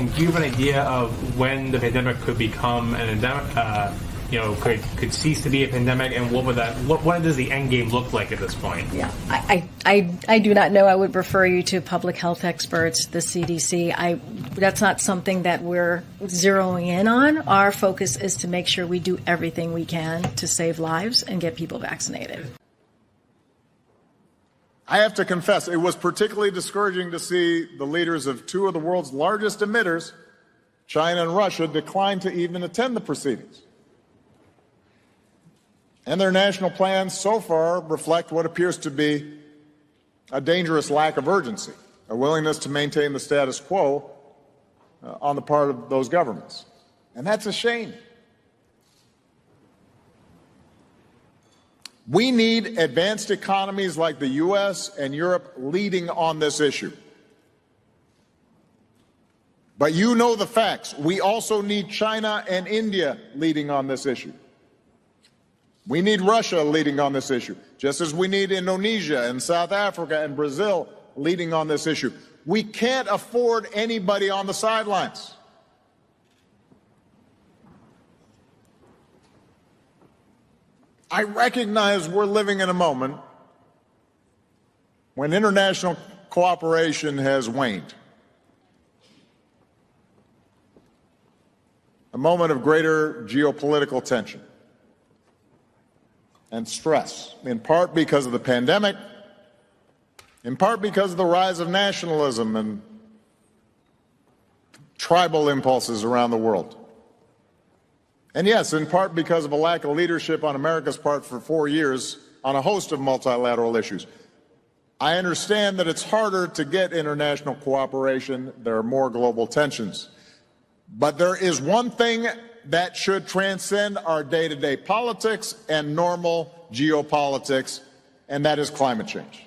And do you have an idea of when the pandemic could become an endemic? Could cease to be a pandemic, and what does the end game look like at this point? Yeah, I do not know. I would refer you to public health experts, the CDC. That's not something that we're zeroing in on. Our focus is to make sure we do everything we can to save lives and get people vaccinated. I have to confess, it was particularly discouraging to see the leaders of two of the world's largest emitters, China and Russia, decline to even attend the proceedings. And their national plans so far reflect what appears to be a dangerous lack of urgency, a willingness to maintain the status quo on the part of those governments. And that's a shame. We need advanced economies like the U.S. and Europe leading on this issue. But you know the facts. We also need China and India leading on this issue. We need Russia leading on this issue, just as we need Indonesia and South Africa and Brazil leading on this issue. We can't afford anybody on the sidelines. I recognize we're living in a moment when international cooperation has waned. A moment of greater geopolitical tension and stress, in part because of the pandemic, in part because of the rise of nationalism and tribal impulses around the world. And yes, in part because of a lack of leadership on America's part for 4 years on a host of multilateral issues. I understand that it's harder to get international cooperation. There are more global tensions. But there is one thing that should transcend our day-to-day politics and normal geopolitics, and that is climate change.